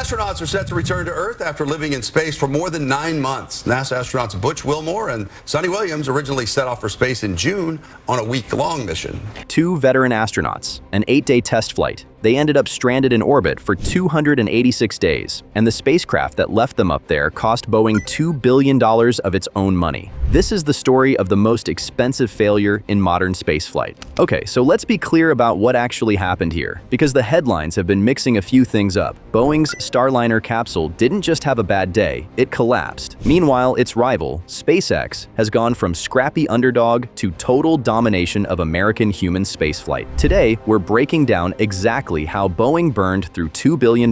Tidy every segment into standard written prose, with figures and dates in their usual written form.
astronauts are set to return to Earth after living in space for more than 9 months. NASA astronauts Butch, Wilmore, and Suni Williams originally set off for space in June on a week-long mission. 2 veteran astronauts, an 8-day test flight. They ended up stranded in orbit for 286 days, and the spacecraft that left them up there cost Boeing $2 billion of its own money. This is the story of the most expensive failure in modern spaceflight. Okay, so let's be clear about what actually happened here, because the headlines have been mixing a few things up. Boeing's Starliner capsule didn't just have a bad day, it collapsed. Meanwhile, its rival, SpaceX, has gone from scrappy underdog to total domination of American human spaceflight. Today, we're breaking down exactly how Boeing burned through $2 billion,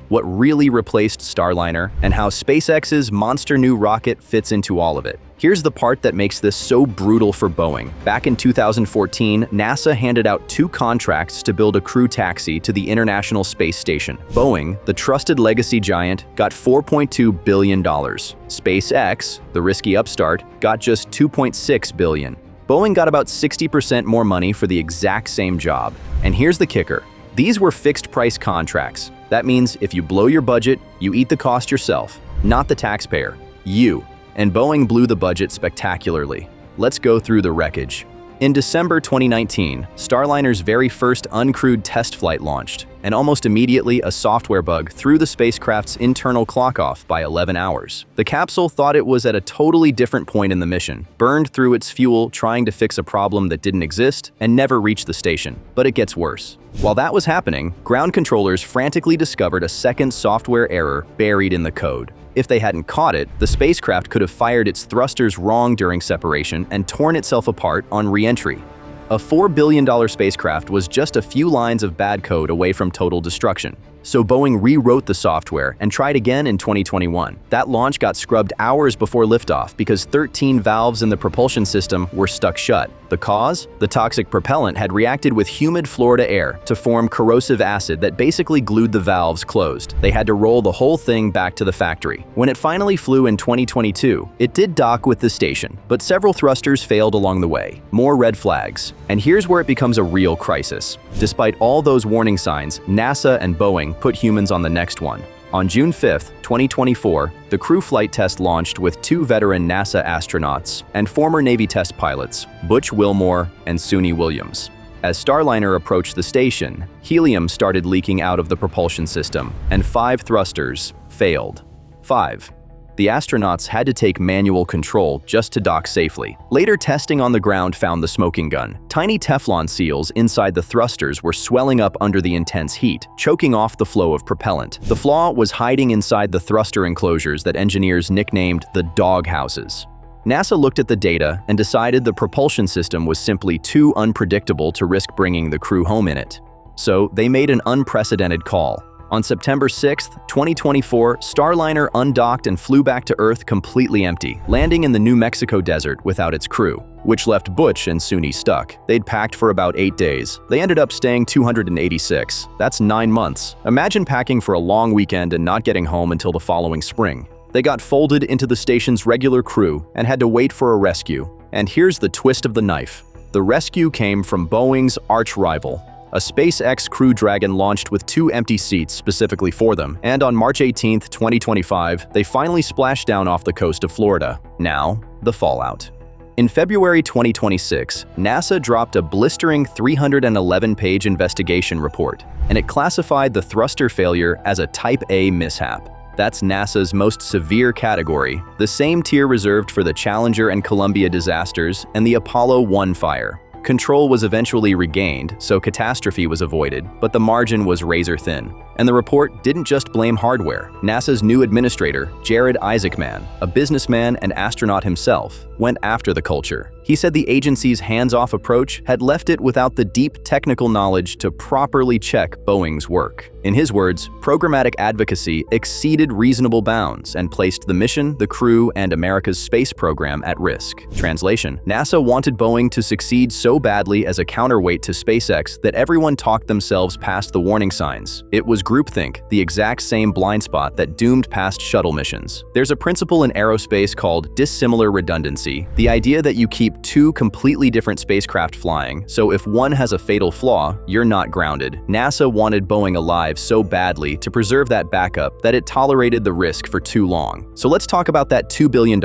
what really replaced Starliner, and how SpaceX's monster new rocket fits into all of it. Here's the part that makes this so brutal for Boeing. Back in 2014, NASA handed out 2 contracts to build a crew taxi to the International Space Station. Boeing, the trusted legacy giant, got $4.2 billion. SpaceX, the risky upstart, got just $2.6 billion. Boeing got about 60% more money for the exact same job. And here's the kicker. These were fixed-price contracts. That means if you blow your budget, you eat the cost yourself, not the taxpayer, you. And Boeing blew the budget spectacularly. Let's go through the wreckage. In December 2019, Starliner's very first uncrewed test flight launched, and almost immediately a software bug threw the spacecraft's internal clock off by 11 hours. The capsule thought it was at a totally different point in the mission, burned through its fuel trying to fix a problem that didn't exist, and never reached the station. But it gets worse. While that was happening, ground controllers frantically discovered a second software error buried in the code. If they hadn't caught it, the spacecraft could have fired its thrusters wrong during separation and torn itself apart on re-entry. A $4 billion spacecraft was just a few lines of bad code away from total destruction. So Boeing rewrote the software and tried again in 2021. That launch got scrubbed hours before liftoff because 13 valves in the propulsion system were stuck shut. The cause? The toxic propellant had reacted with humid Florida air to form corrosive acid that basically glued the valves closed. They had to roll the whole thing back to the factory. When it finally flew in 2022, it did dock with the station, but several thrusters failed along the way. More red flags. And here's where it becomes a real crisis. Despite all those warning signs, NASA and Boeing put humans on the next one. On June 5, 2024, the crew flight test launched with 2 veteran NASA astronauts and former Navy test pilots, Butch Wilmore and Suni Williams. As Starliner approached the station, helium started leaking out of the propulsion system, and 5 thrusters failed. 5. The astronauts had to take manual control just to dock safely. Later testing on the ground found the smoking gun. Tiny Teflon seals inside the thrusters were swelling up under the intense heat, choking off the flow of propellant. The Flaw was hiding inside the thruster enclosures that engineers nicknamed the dog houses. NASA looked at the data and decided the propulsion system was simply too unpredictable to risk bringing the crew home in it. So they made an unprecedented call. On September 6, 2024, Starliner undocked and flew back to Earth completely empty, landing in the New Mexico desert without its crew, which left Butch and Suni stuck. They'd packed for about 8 days. They ended up staying 286. That's 9 months. Imagine packing for a long weekend and not getting home until the following spring. They got folded into the station's regular crew and had to wait for a rescue. And here's the twist of the knife. The rescue came from Boeing's arch-rival. A SpaceX Crew Dragon launched with 2 empty seats specifically for them, and on March 18, 2025, they finally splashed down off the coast of Florida. Now, the fallout. In February 2026, NASA dropped a blistering 311-page investigation report, and it classified the thruster failure as a Type A Mishap. That's NASA's most severe category, the same tier reserved for the Challenger and Columbia disasters and the Apollo 1 fire. Control was eventually regained, so catastrophe was avoided, but the margin was razor thin. And the report didn't just blame hardware. NASA's new administrator, Jared Isaacman, a businessman and astronaut himself, went after the culture. He said the agency's hands-off approach had left it without the deep technical knowledge to properly check Boeing's work. In his words, programmatic advocacy exceeded reasonable bounds and placed the mission, the crew, and America's space program at risk. Translation: NASA wanted Boeing to succeed so badly as a counterweight to SpaceX that everyone talked themselves past the warning signs. It was groupthink, the exact same blind spot that doomed past shuttle missions. There's a principle in aerospace called dissimilar redundancy, the idea that you keep two completely different spacecraft flying, so if one has a fatal flaw, you're not grounded. NASA wanted Boeing alive so badly to preserve that backup that it tolerated the risk for too long. So let's talk about that $2 billion,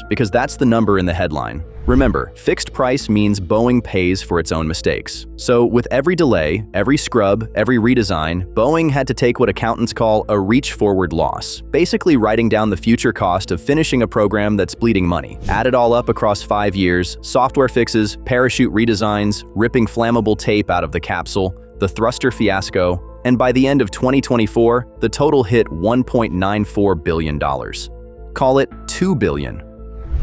because that's the number in the headline. Remember, fixed price means Boeing pays for its own mistakes. So with every delay, every scrub, every redesign, Boeing had to take what accountants call a reach-forward loss, basically writing down the future cost of finishing a program that's bleeding money. Add it all up across 5 years, software fixes, parachute redesigns, ripping flammable tape out of the capsule, the thruster fiasco, and by the end of 2024, the total hit $1.94 billion. Call it $2 billion.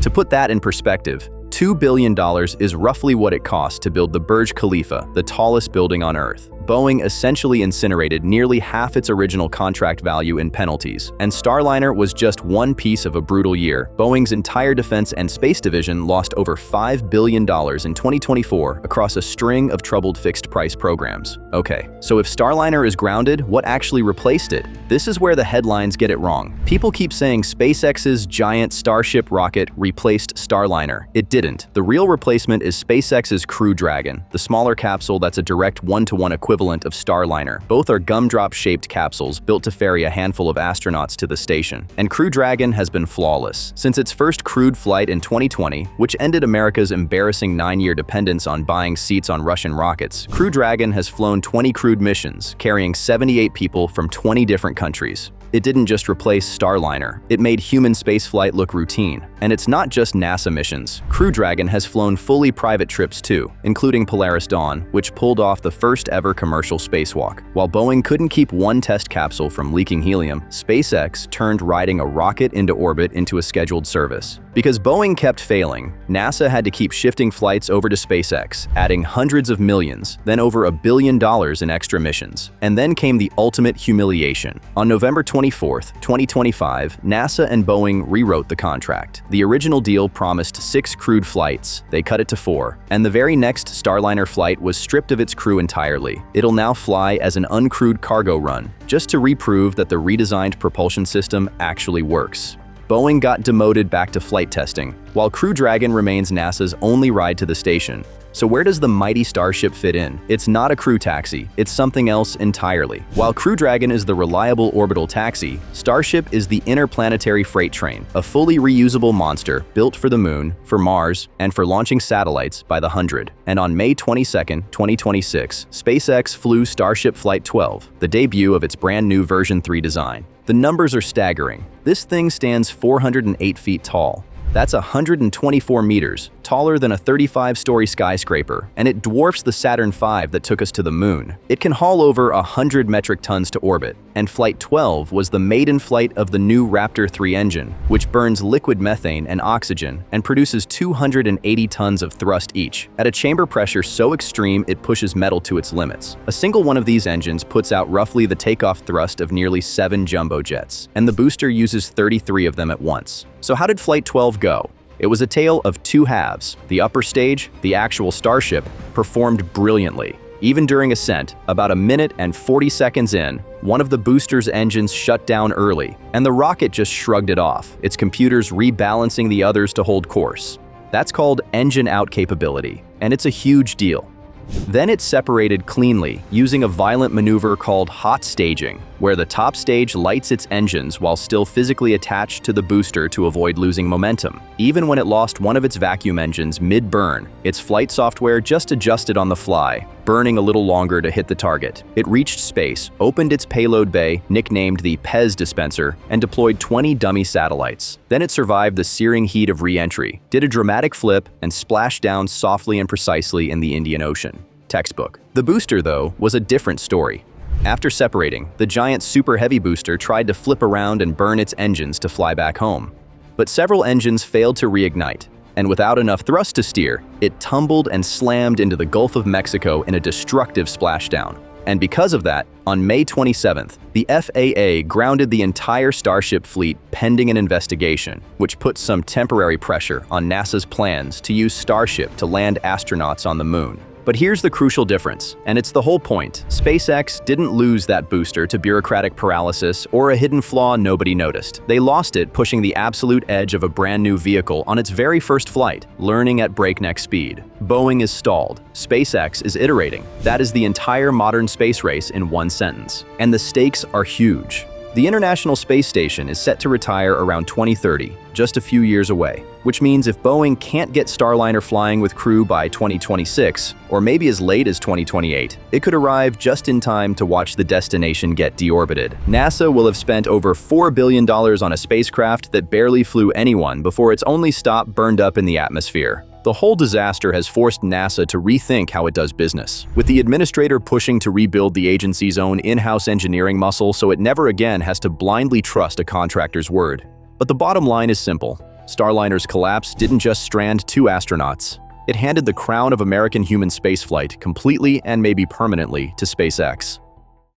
To put that in perspective, $2 billion is roughly what it cost to build the Burj Khalifa, the tallest building on Earth. Boeing essentially incinerated nearly half its original contract value in penalties, and Starliner was just one piece of a brutal year. Boeing's entire defense and space division lost over $5 billion in 2024 across a string of troubled fixed-price programs. Okay, so if Starliner is grounded, what actually replaced it? This is where the headlines get it wrong. People keep saying SpaceX's giant Starship rocket replaced Starliner. It didn't. The real replacement is SpaceX's Crew Dragon, the smaller capsule that's a direct one-to-one equivalent of Starliner. Both are gumdrop-shaped capsules built to ferry a handful of astronauts to the station. And Crew Dragon has been flawless. Since its first crewed flight in 2020, which ended America's embarrassing 9-year dependence on buying seats on Russian rockets, Crew Dragon has flown 20 crewed missions, carrying 78 people from 20 different countries. It didn't just replace Starliner, it made human spaceflight look routine. And it's not just NASA missions. Crew Dragon has flown fully private trips too, including Polaris Dawn, which pulled off the first ever commercial spacewalk. While Boeing couldn't keep one test capsule from leaking helium, SpaceX turned riding a rocket into orbit into a scheduled service. Because Boeing kept failing, NASA had to keep shifting flights over to SpaceX, adding hundreds of millions, then over $1 billion in extra missions. And then came the ultimate humiliation. On November 24th, 2025, NASA and Boeing rewrote the contract. The original deal promised 6 crewed flights, they cut it to 4, and the very next Starliner flight was stripped of its crew entirely. It'll now fly as an uncrewed cargo run, just to reprove that the redesigned propulsion system actually works. Boeing got demoted back to flight testing, while Crew Dragon remains NASA's only ride to the station. So where does the mighty Starship fit in? It's not a crew taxi, it's something else entirely. While Crew Dragon is the reliable orbital taxi, Starship is the interplanetary freight train, a fully reusable monster built for the Moon, for Mars, and for launching satellites by the hundred. And on May 22, 2026, SpaceX flew Starship Flight 12, the debut of its brand new version 3 design. The numbers are staggering. This thing stands 408 feet tall. That's 124 meters, taller than a 35-story skyscraper, and it dwarfs the Saturn V that took us to the Moon. It can haul over 100 metric tons to orbit, and Flight 12 was the maiden flight of the new Raptor 3 engine, which burns liquid methane and oxygen and produces 280 tons of thrust each, at a chamber pressure so extreme it pushes metal to its limits. A single one of these engines puts out roughly the takeoff thrust of nearly 7 jumbo jets, and the booster uses 33 of them at once. So how did Flight 12 go? It was a tale of two halves. The upper stage, the actual Starship, performed brilliantly. Even during ascent, about 1 minute and 40 seconds in, one of the booster's engines shut down early, and the rocket just shrugged it off, its computers rebalancing the others to hold course. That's called engine out capability, and it's a huge deal. Then it separated cleanly, using a violent maneuver called hot staging, where the top stage lights its engines while still physically attached to the booster to avoid losing momentum. Even when it lost one of its vacuum engines mid-burn, its flight software just adjusted on the fly, burning a little longer to hit the target. It reached space, opened its payload bay, nicknamed the Pez dispenser, and deployed 20 dummy satellites. Then it survived the searing heat of re-entry, did a dramatic flip, and splashed down softly and precisely in the Indian Ocean. Textbook. The booster, though, was a different story. After separating, the giant Super Heavy booster tried to flip around and burn its engines to fly back home. But several engines failed to reignite, and without enough thrust to steer, it tumbled and slammed into the Gulf of Mexico in a destructive splashdown. And because of that, on May 27th, the FAA grounded the entire Starship fleet pending an investigation, which put some temporary pressure on NASA's plans to use Starship to land astronauts on the Moon. But here's the crucial difference, and it's the whole point. SpaceX didn't lose that booster to bureaucratic paralysis or a hidden flaw nobody noticed. They lost it pushing the absolute edge of a brand new vehicle on its very first flight, learning at breakneck speed. Boeing is stalled. SpaceX is iterating. That is the entire modern space race in one sentence. And the stakes are huge. The International Space Station is set to retire around 2030, just a few years away, which means if Boeing can't get Starliner flying with crew by 2026, or maybe as late as 2028, it could arrive just in time to watch the destination get deorbited. NASA will have spent over $4 billion on a spacecraft that barely flew anyone before its only stop burned up in the atmosphere. The whole disaster has forced NASA to rethink how it does business, with the administrator pushing to rebuild the agency's own in-house engineering muscle so it never again has to blindly trust a contractor's word. But the bottom line is simple. Starliner's collapse didn't just strand 2 astronauts. It handed the crown of American human spaceflight completely and maybe permanently to SpaceX.